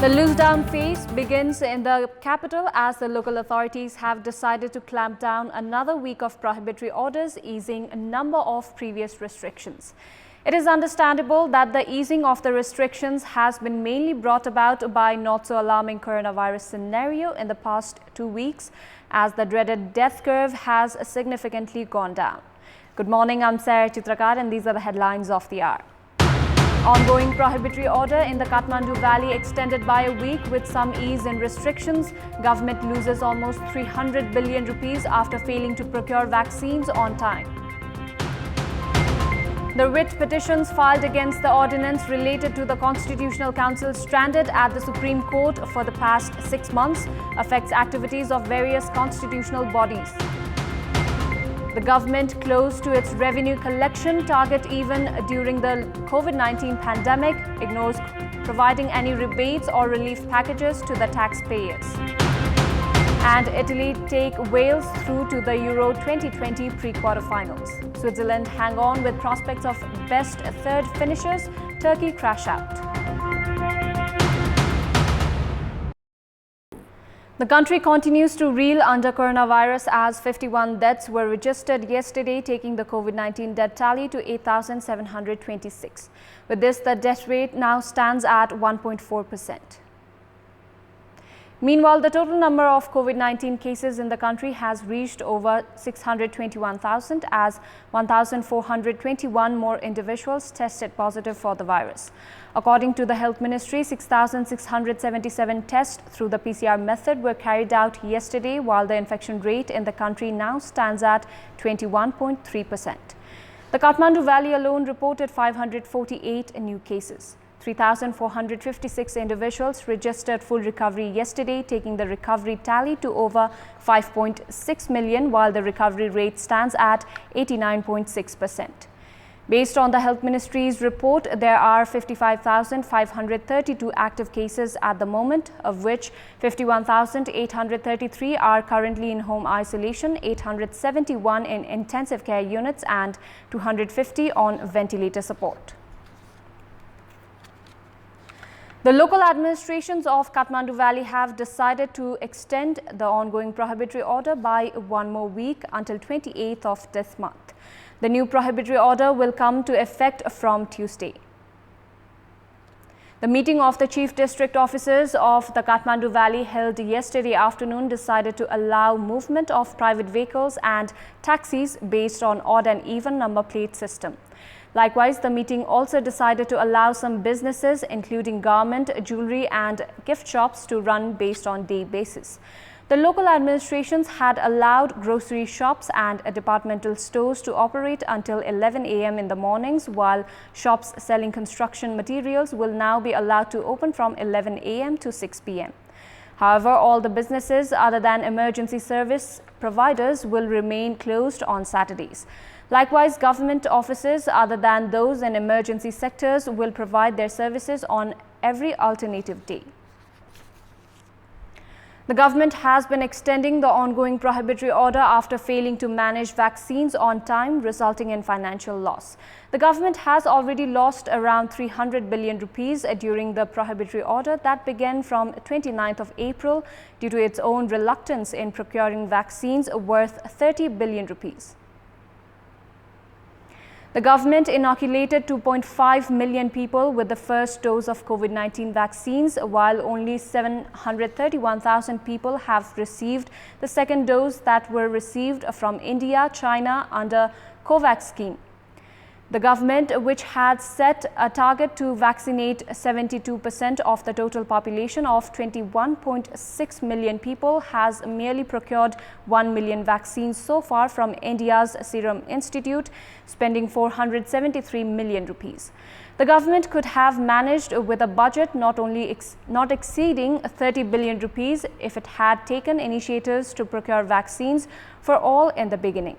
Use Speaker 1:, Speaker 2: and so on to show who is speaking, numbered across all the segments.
Speaker 1: The lockdown phase begins in the capital as the local authorities have decided to clamp down another week of prohibitory orders, easing a number of previous restrictions. It is understandable that the easing of the restrictions has been mainly brought about by not so alarming coronavirus scenario in the past 2 weeks, as the dreaded death curve has significantly gone down. Good morning, I'm Sarah Chitrakar and these are the headlines of the hour. Ongoing prohibitory order in the Kathmandu Valley extended by a week with some ease in restrictions. Government loses almost 300 billion rupees after failing to procure vaccines on time. The writ petitions filed against the ordinance related to the Constitutional Council stranded at the Supreme Court for the past 6 months affects activities of various constitutional bodies. The government close to its revenue collection target even during the COVID-19 pandemic, ignores providing any rebates or relief packages to the taxpayers. And Italy take Wales through to the Euro 2020 pre-quarterfinals. Switzerland hang on with prospects of best third finishers, Turkey crash out. The country continues to reel under coronavirus as 51 deaths were registered yesterday, taking the COVID-19 death tally to 8,726. With this, the death rate now stands at 1.4%. Meanwhile, the total number of COVID-19 cases in the country has reached over 621,000 as 1,421 more individuals tested positive for the virus. According to the Health Ministry, 6,677 tests through the PCR method were carried out yesterday, while the infection rate in the country now stands at 21.3%. The Kathmandu Valley alone reported 548 new cases. 3,456 individuals registered full recovery yesterday, taking the recovery tally to over 5.6 million, while the recovery rate stands at 89.6%. Based on the Health Ministry's report, there are 55,532 active cases at the moment, of which 51,833 are currently in home isolation, 871 in intensive care units and 250 on ventilator support. The local administrations of Kathmandu Valley have decided to extend the ongoing prohibitory order by 1 more week until 28th of this month. The new prohibitory order will come to effect from Tuesday. The meeting of the Chief District Officers of the Kathmandu Valley held yesterday afternoon decided to allow movement of private vehicles and taxis based on odd and even number plate system. Likewise, the meeting also decided to allow some businesses, including garment, jewelry and gift shops, to run based on day basis. The local administrations had allowed grocery shops and departmental stores to operate until 11 a.m. in the mornings, while shops selling construction materials will now be allowed to open from 11 a.m. to 6 p.m. However, all the businesses other than emergency service providers will remain closed on Saturdays. Likewise, government offices other than those in emergency sectors will provide their services on every alternative day. The government has been extending the ongoing prohibitory order after failing to manage vaccines on time, resulting in financial loss. The government has already lost around 300 billion rupees during the prohibitory order that began from 29th of April due to its own reluctance in procuring vaccines worth 30 billion rupees. The government inoculated 2.5 million people with the first dose of COVID-19 vaccines, while only 731,000 people have received the second dose that were received from India, China under COVAX scheme. The government, which had set a target to vaccinate 72% of the total population of 21.6 million people, has merely procured 1 million vaccines so far from India's Serum Institute, spending 473 million rupees. The government could have managed with a budget not exceeding 30 billion rupees if it had taken initiatives to procure vaccines for all in the beginning.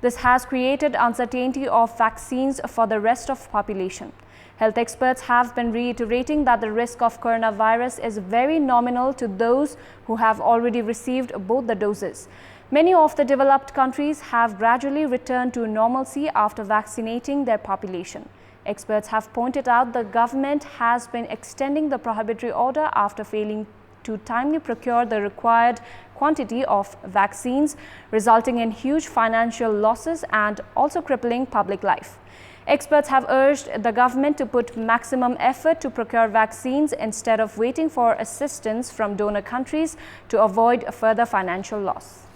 Speaker 1: This has created uncertainty of vaccines for the rest of population. Health experts have been reiterating that the risk of coronavirus is very nominal to those who have already received both the doses. Many of the developed countries have gradually returned to normalcy after vaccinating their population. Experts have pointed out the government has been extending the prohibitory order after failing to timely procure the required quantity of vaccines, resulting in huge financial losses and also crippling public life. Experts have urged the government to put maximum effort to procure vaccines instead of waiting for assistance from donor countries to avoid further financial loss.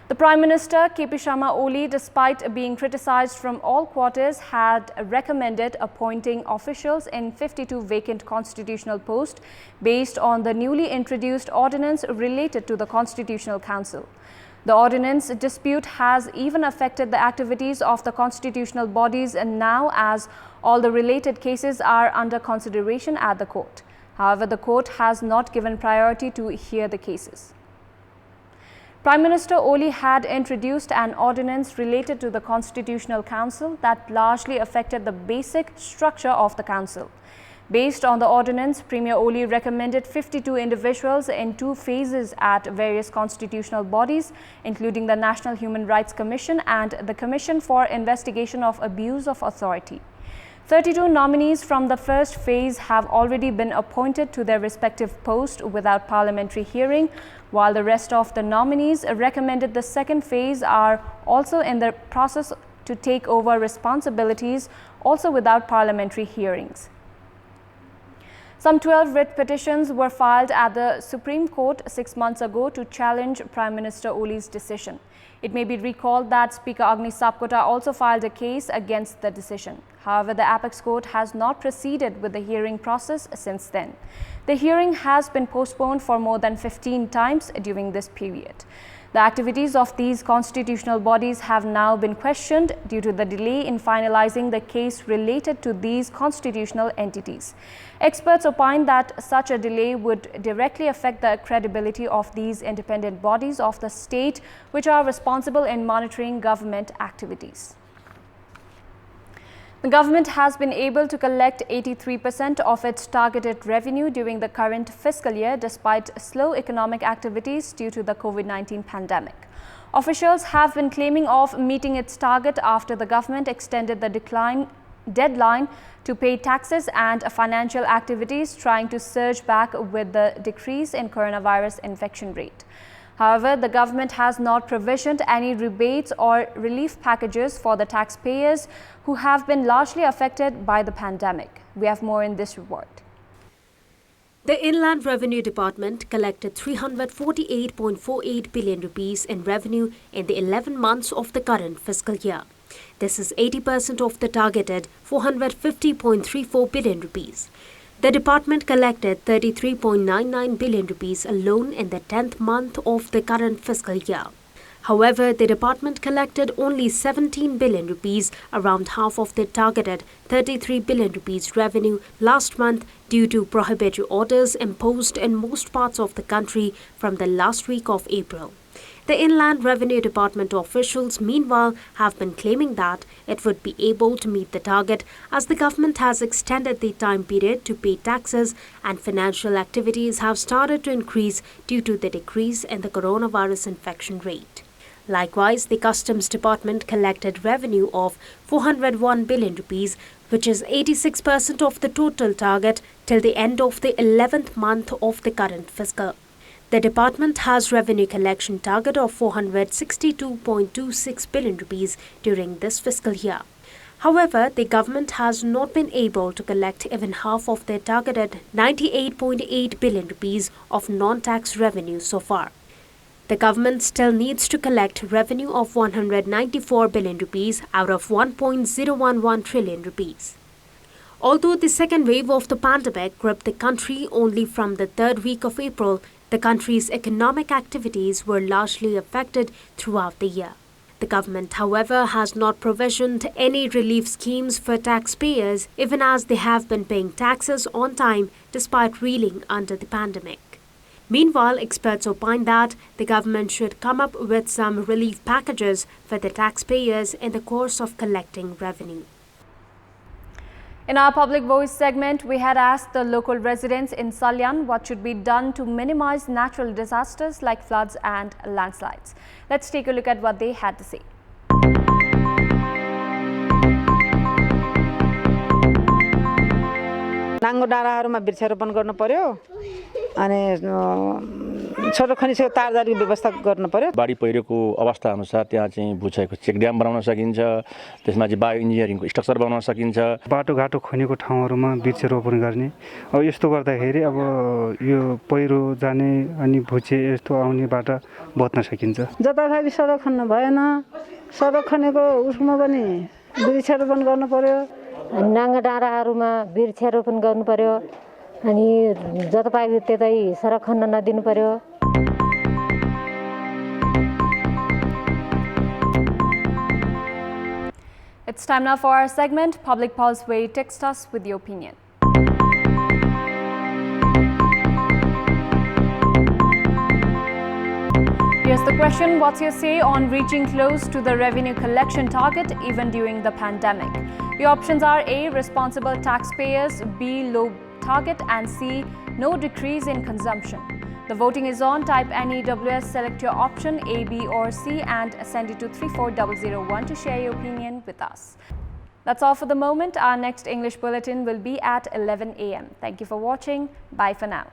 Speaker 1: The Prime Minister, KP Sharma Oli, despite being criticized from all quarters, had recommended appointing officials in 52 vacant constitutional posts based on the newly introduced ordinance related to the Constitutional Council. The Ordinance Dispute has even affected the activities of the constitutional bodies and now as all the related cases are under consideration at the court. However, the court has not given priority to hear the cases. Prime Minister Oli had introduced an ordinance related to the Constitutional Council that largely affected the basic structure of the council. Based on the ordinance, Premier Oli recommended 52 individuals in 2 phases at various constitutional bodies, including the National Human Rights Commission and the Commission for Investigation of Abuse of Authority. 32 nominees from the first phase have already been appointed to their respective posts without parliamentary hearing, while the rest of the nominees recommended the second phase are also in the process to take over responsibilities, also without parliamentary hearings. Some 12 writ petitions were filed at the Supreme Court 6 months ago to challenge Prime Minister Oli's decision. It may be recalled that Speaker Agni Sapkota also filed a case against the decision. However, the Apex Court has not proceeded with the hearing process since then. The hearing has been postponed for more than 15 times during this period. The activities of these constitutional bodies have now been questioned due to the delay in finalizing the case related to these constitutional entities. Experts opine that such a delay would directly affect the credibility of these independent bodies of the state, which are responsible in monitoring government activities. The government has been able to collect 83% of its targeted revenue during the current fiscal year despite slow economic activities due to the COVID-19 pandemic. Officials have been claiming of meeting its target after the government extended the deadline to pay taxes and financial activities, trying to surge back with the decrease in coronavirus infection rate. However, the government has not provisioned any rebates or relief packages for the taxpayers who have been largely affected by the pandemic. We have more in this report.
Speaker 2: The Inland Revenue Department collected 348.48 billion rupees in revenue in the 11 months of the current fiscal year. This is 80% of the targeted 450.34 billion rupees. The department collected 33.99 billion rupees alone in the 10th month of the current fiscal year. However, the department collected only 17 billion rupees, around half of the targeted 33 billion rupees revenue last month due to prohibitory orders imposed in most parts of the country from the last week of April. The Inland Revenue Department officials, meanwhile, have been claiming that it would be able to meet the target as the government has extended the time period to pay taxes and financial activities have started to increase due to the decrease in the coronavirus infection rate. Likewise, the Customs Department collected revenue of 401 billion rupees, which is 86% of the total target till the end of the 11th month of the current fiscal. The department has revenue collection target of 462.26 billion rupees during this fiscal year. However, the government has not been able to collect even half of their targeted 98.8 billion rupees of non-tax revenue so far. The government still needs to collect revenue of 194 billion rupees out of 1.011 trillion rupees. Although the second wave of the pandemic gripped the country only from the 3rd week of April, the country's economic activities were largely affected throughout the year. The government, however, has not provisioned any relief schemes for taxpayers, even as they have been paying taxes on time despite reeling under the pandemic. Meanwhile, experts opine that the government should come up with some relief packages for the taxpayers in the course of collecting revenue.
Speaker 1: In our Public Voice segment, we had asked the local residents in Salyan what should be done to minimize natural disasters like floods and landslides. Let's take a look at what they had to say.
Speaker 3: नाङ्गो डाँडाहरूमा वृक्षारोपण गर्नु पर्यो अनि छोटो खनिजको तारजारीको व्यवस्था गर्नु पर्यो।
Speaker 4: बाढी पहिरोको अवस्था अनुसार त्यहाँ चाहिँ भूक्षयको चेक ड्याम बनाउन सकिन्छ, त्यसमा चाहिँ बायो इन्जिनियरिङको स्ट्रक्चर बनाउन सकिन्छ।
Speaker 5: बाटोघाटो खनेको ठाउँहरूमा वृक्षारोपण गर्ने। अब यस्तो गर्दाखेरि अब यो पहिरो जाने अनि भुचे यस्तो आउनेबाट बच्न सकिन्छ।
Speaker 3: जताभावी सडक खन्न भएन, सडक खनेको उसमा पनि वृक्षारोपण गर्नु पर्यो।
Speaker 6: नाङ्गा डाँडाहरूमा वृक्षारोपण गर्नु पर्यो अनि जताभावी त्यतै सडक खन्न नदिनु पर्यो।
Speaker 1: It's time now for our segment, Public Pulse, where you text us with your opinion. Here's the question: what's your say on reaching close to the revenue collection target even during the pandemic? Your options are A, responsible taxpayers, B, low target, and C, no decrease in consumption. The voting is on. Type NEWS, select your option A, B or C and send it to 34001 to share your opinion with us. That's all for the moment. Our next English bulletin will be at 11 a.m. Thank you for watching. Bye for now.